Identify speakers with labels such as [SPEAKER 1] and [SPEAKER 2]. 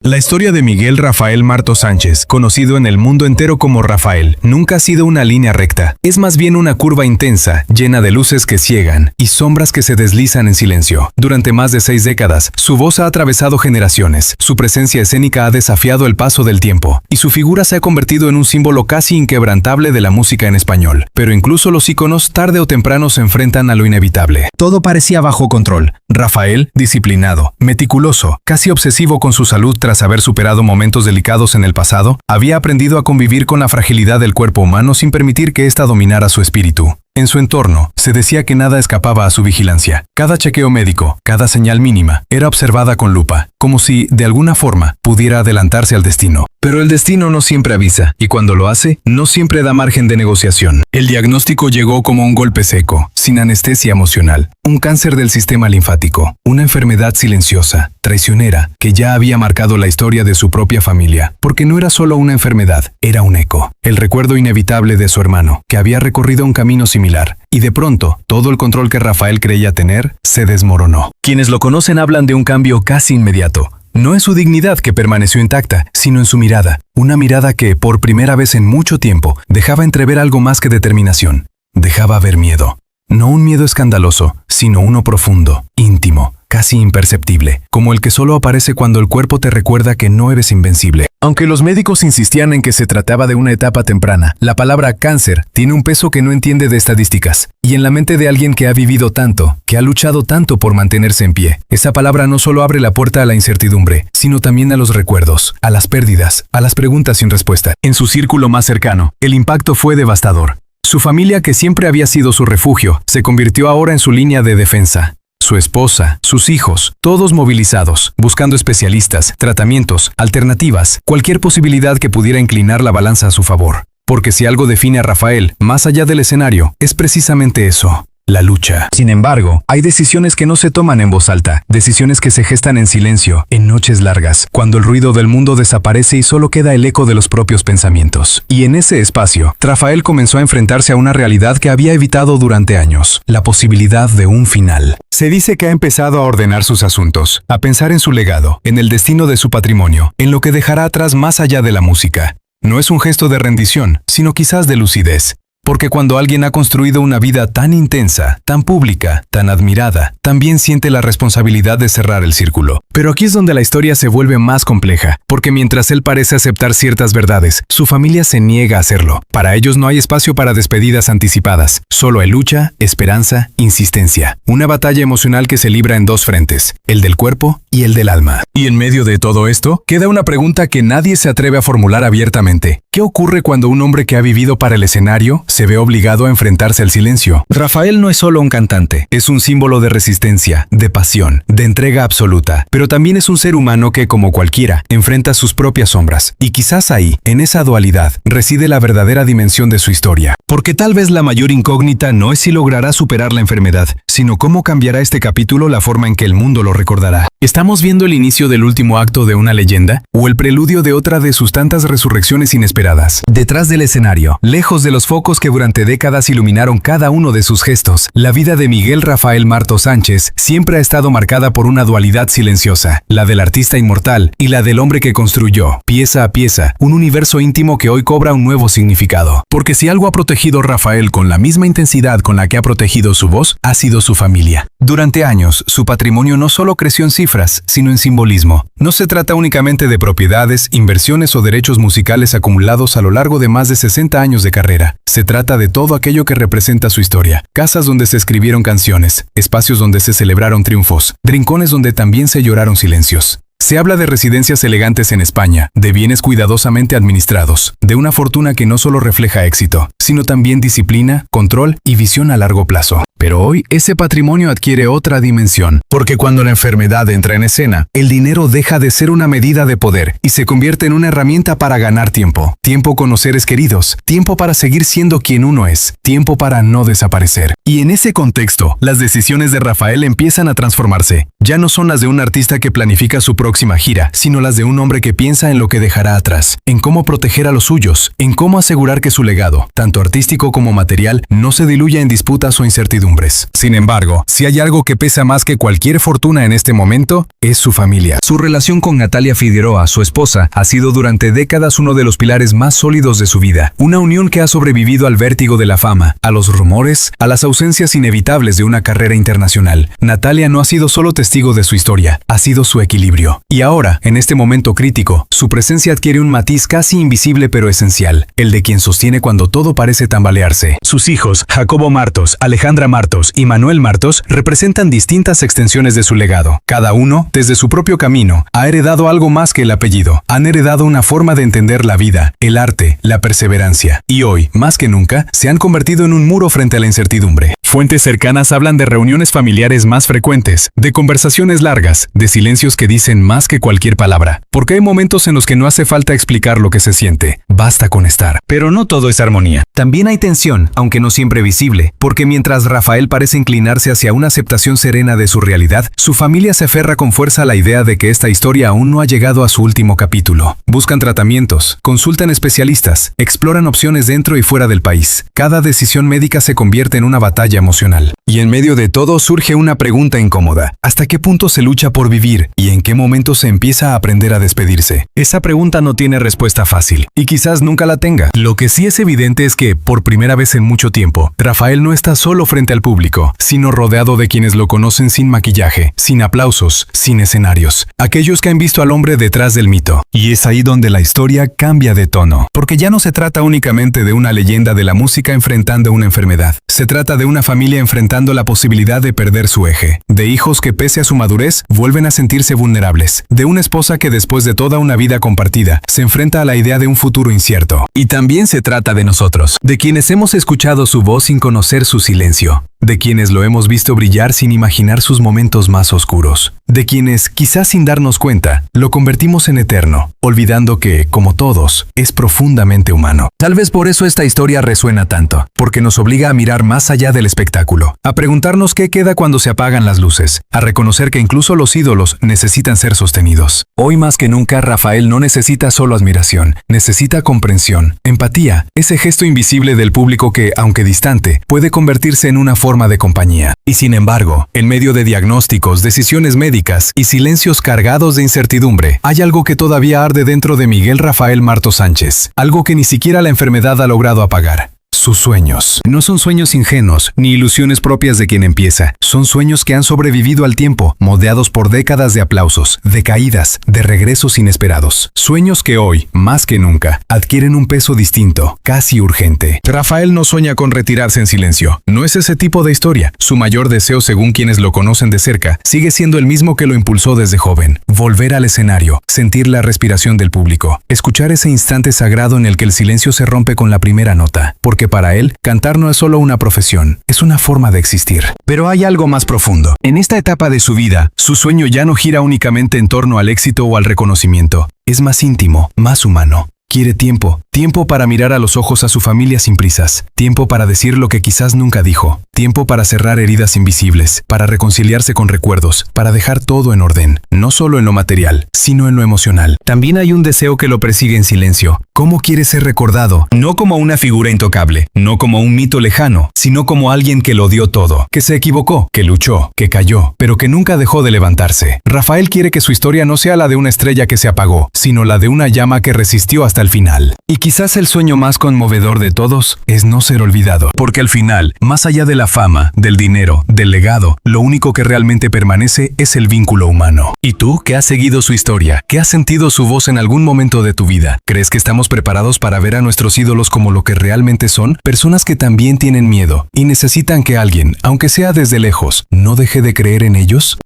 [SPEAKER 1] La historia de Miguel Rafael Marto Sánchez, conocido en el mundo entero como Rafael, nunca ha sido una línea recta. Es más bien una curva intensa, llena de luces que ciegan y sombras que se deslizan en silencio. Durante más de 6 décadas, su voz ha atravesado generaciones, su presencia escénica ha desafiado el paso del tiempo, y su figura se ha convertido en un símbolo casi inquebrantable de la música en español. Pero incluso los íconos tarde o temprano se enfrentan a lo inevitable. Todo parecía bajo control. Rafael, disciplinado, meticuloso, casi obsesivo con su salud tras haber superado momentos delicados en el pasado, había aprendido a convivir con la fragilidad del cuerpo humano sin permitir que ésta dominara su espíritu. En su entorno, se decía que nada escapaba a su vigilancia. Cada chequeo médico, cada señal mínima, era observada con lupa, como si, de alguna forma, pudiera adelantarse al destino. Pero el destino no siempre avisa, y cuando lo hace, no siempre da margen de negociación. El diagnóstico llegó como un golpe seco, sin anestesia emocional. Un cáncer del sistema linfático, una enfermedad silenciosa, traicionera, que ya había marcado la historia de su propia familia, porque no era solo una enfermedad, era un eco. El recuerdo inevitable de su hermano, que había recorrido un camino similar, y de pronto, todo el control que Rafael creía tener, se desmoronó. Quienes lo conocen hablan de un cambio casi inmediato. No en su dignidad que permaneció intacta, sino en su mirada. Una mirada que, por primera vez en mucho tiempo, dejaba entrever algo más que determinación. Dejaba ver miedo. No un miedo escandaloso, sino uno profundo, íntimo, casi imperceptible, como el que solo aparece cuando el cuerpo te recuerda que no eres invencible. Aunque los médicos insistían en que se trataba de una etapa temprana, la palabra cáncer tiene un peso que no entiende de estadísticas. Y en la mente de alguien que ha vivido tanto, que ha luchado tanto por mantenerse en pie, esa palabra no solo abre la puerta a la incertidumbre, sino también a los recuerdos, a las pérdidas, a las preguntas sin respuesta. En su círculo más cercano, el impacto fue devastador. Su familia, que siempre había sido su refugio, se convirtió ahora en su línea de defensa. Su esposa, sus hijos, todos movilizados, buscando especialistas, tratamientos, alternativas, cualquier posibilidad que pudiera inclinar la balanza a su favor. Porque si algo define a Rafael, más allá del escenario, es precisamente eso. La lucha. Sin embargo, hay decisiones que no se toman en voz alta, decisiones que se gestan en silencio, en noches largas, cuando el ruido del mundo desaparece y solo queda el eco de los propios pensamientos. Y en ese espacio, Rafael comenzó a enfrentarse a una realidad que había evitado durante años, la posibilidad de un final. Se dice que ha empezado a ordenar sus asuntos, a pensar en su legado, en el destino de su patrimonio, en lo que dejará atrás más allá de la música. No es un gesto de rendición, sino quizás de lucidez. Porque cuando alguien ha construido una vida tan intensa, tan pública, tan admirada, también siente la responsabilidad de cerrar el círculo. Pero aquí es donde la historia se vuelve más compleja, porque mientras él parece aceptar ciertas verdades, su familia se niega a hacerlo. Para ellos no hay espacio para despedidas anticipadas, solo hay lucha, esperanza, insistencia. Una batalla emocional que se libra en 2 frentes, el del cuerpo y el del alma. Y en medio de todo esto, queda una pregunta que nadie se atreve a formular abiertamente. ¿Qué ocurre cuando un hombre que ha vivido para el escenario se ve obligado a enfrentarse al silencio? Rafael no es solo un cantante, es un símbolo de resistencia, de pasión, de entrega absoluta, pero también es un ser humano que, como cualquiera, enfrenta sus propias sombras. Y quizás ahí, en esa dualidad, reside la verdadera dimensión de su historia. Porque tal vez la mayor incógnita no es si logrará superar la enfermedad, sino cómo cambiará este capítulo la forma en que el mundo lo recordará. ¿Estamos viendo el inicio del último acto de una leyenda? ¿O el preludio de otra de sus tantas resurrecciones inesperadas? Detrás del escenario, lejos de los focos que durante décadas iluminaron cada uno de sus gestos, la vida de Miguel Rafael Marto Sánchez siempre ha estado marcada por una dualidad silenciosa, la del artista inmortal y la del hombre que construyó, pieza a pieza, un universo íntimo que hoy cobra un nuevo significado. Porque si algo ha protegido Rafael con la misma intensidad con la que ha protegido su voz, ha sido su familia. Durante años, su patrimonio no solo creció en cifras, sino en simbolismo. No se trata únicamente de propiedades, inversiones o derechos musicales acumulados a lo largo de más de 60 años de carrera. Se trata de todo aquello que representa su historia. Casas donde se escribieron canciones, espacios donde se celebraron triunfos, rincones donde también se lloraron silencios. Se habla de residencias elegantes en España, de bienes cuidadosamente administrados, de una fortuna que no solo refleja éxito, sino también disciplina, control y visión a largo plazo. Pero hoy ese patrimonio adquiere otra dimensión, porque cuando la enfermedad entra en escena, el dinero deja de ser una medida de poder y se convierte en una herramienta para ganar tiempo. Tiempo con los seres queridos, tiempo para seguir siendo quien uno es, tiempo para no desaparecer. Y en ese contexto, las decisiones de Rafael empiezan a transformarse. Ya no son las de un artista que planifica su programa próxima gira, sino las de un hombre que piensa en lo que dejará atrás, en cómo proteger a los suyos, en cómo asegurar que su legado, tanto artístico como material, no se diluya en disputas o incertidumbres. Sin embargo, si hay algo que pesa más que cualquier fortuna en este momento, es su familia. Su relación con Natalia Figueroa, su esposa, ha sido durante décadas uno de los pilares más sólidos de su vida. Una unión que ha sobrevivido al vértigo de la fama, a los rumores, a las ausencias inevitables de una carrera internacional. Natalia no ha sido solo testigo de su historia, ha sido su equilibrio. Y ahora, en este momento crítico, su presencia adquiere un matiz casi invisible pero esencial, el de quien sostiene cuando todo parece tambalearse. Sus hijos, Jacobo Martos, Alejandra Martos y Manuel Martos, representan distintas extensiones de su legado. Cada uno, desde su propio camino, ha heredado algo más que el apellido. Han heredado una forma de entender la vida, el arte, la perseverancia. Y hoy, más que nunca, se han convertido en un muro frente a la incertidumbre. Fuentes cercanas hablan de reuniones familiares más frecuentes, de conversaciones largas, de silencios que dicen más que cualquier palabra. Porque hay momentos en los que no hace falta explicar lo que se siente, basta con estar. Pero no todo es armonía. También hay tensión, aunque no siempre visible, porque mientras Rafael parece inclinarse hacia una aceptación serena de su realidad, su familia se aferra con fuerza a la idea de que esta historia aún no ha llegado a su último capítulo. Buscan tratamientos, consultan especialistas, exploran opciones dentro y fuera del país. Cada decisión médica se convierte en una batalla emocional. Y en medio de todo surge una pregunta incómoda. ¿Hasta qué punto se lucha por vivir y en qué momento se empieza a aprender a despedirse? Esa pregunta no tiene respuesta fácil, y quizás nunca la tenga. Lo que sí es evidente es que, por primera vez en mucho tiempo, Rafael no está solo frente al público, sino rodeado de quienes lo conocen sin maquillaje, sin aplausos, sin escenarios. Aquellos que han visto al hombre detrás del mito. Y es ahí donde la historia cambia de tono. Porque ya no se trata únicamente de una leyenda de la música enfrentando una enfermedad. Se trata de una familia enfrentando la posibilidad de perder su eje. De hijos que pese a su madurez, vuelven a sentirse vulnerables. De una esposa que después de toda una vida compartida, se enfrenta a la idea de un futuro incierto. Y también se trata de nosotros, de quienes hemos escuchado su voz sin conocer su silencio. De quienes lo hemos visto brillar sin imaginar sus momentos más oscuros. De quienes, quizás sin darnos cuenta, lo convertimos en eterno, olvidando que, como todos, es profundamente humano. Tal vez por eso esta historia resuena tanto, porque nos obliga a mirar más allá del espectáculo, a preguntarnos qué queda cuando se apagan las luces, a reconocer que incluso los ídolos necesitan ser sostenidos. Hoy más que nunca, Rafael no necesita solo admiración, necesita comprensión, empatía, ese gesto invisible del público que, aunque distante, puede convertirse en una forma de compañía. Y sin embargo, en medio de diagnósticos, decisiones médicas y silencios cargados de incertidumbre, hay algo que todavía arde dentro de Miguel Rafael Martos Sánchez, algo que ni siquiera la enfermedad ha logrado apagar. Sus sueños. No son sueños ingenuos, ni ilusiones propias de quien empieza. Son sueños que han sobrevivido al tiempo, moldeados por décadas de aplausos, de caídas, de regresos inesperados. Sueños que hoy, más que nunca, adquieren un peso distinto, casi urgente. Rafael no sueña con retirarse en silencio. No es ese tipo de historia. Su mayor deseo, según quienes lo conocen de cerca, sigue siendo el mismo que lo impulsó desde joven. Volver al escenario, sentir la respiración del público, escuchar ese instante sagrado en el que el silencio se rompe con la primera nota. Porque para él, cantar no es solo una profesión, es una forma de existir. Pero hay algo más profundo. En esta etapa de su vida, su sueño ya no gira únicamente en torno al éxito o al reconocimiento. Es más íntimo, más humano. Quiere tiempo, tiempo para mirar a los ojos a su familia sin prisas, tiempo para decir lo que quizás nunca dijo, tiempo para cerrar heridas invisibles, para reconciliarse con recuerdos, para dejar todo en orden, no solo en lo material, sino en lo emocional. También hay un deseo que lo persigue en silencio. ¿Cómo quiere ser recordado? No como una figura intocable, no como un mito lejano, sino como alguien que lo dio todo, que se equivocó, que luchó, que cayó, pero que nunca dejó de levantarse. Rafael quiere que su historia no sea la de una estrella que se apagó, sino la de una llama que resistió hasta el final. Y quizás el sueño más conmovedor de todos es no ser olvidado, porque al final, más allá de la fama, del dinero, del legado, lo único que realmente permanece es el vínculo humano. ¿Y tú, que has seguido su historia, que has sentido su voz en algún momento de tu vida, crees que estamos preparados para ver a nuestros ídolos como lo que realmente son? Personas que también tienen miedo y necesitan que alguien, aunque sea desde lejos, no deje de creer en ellos.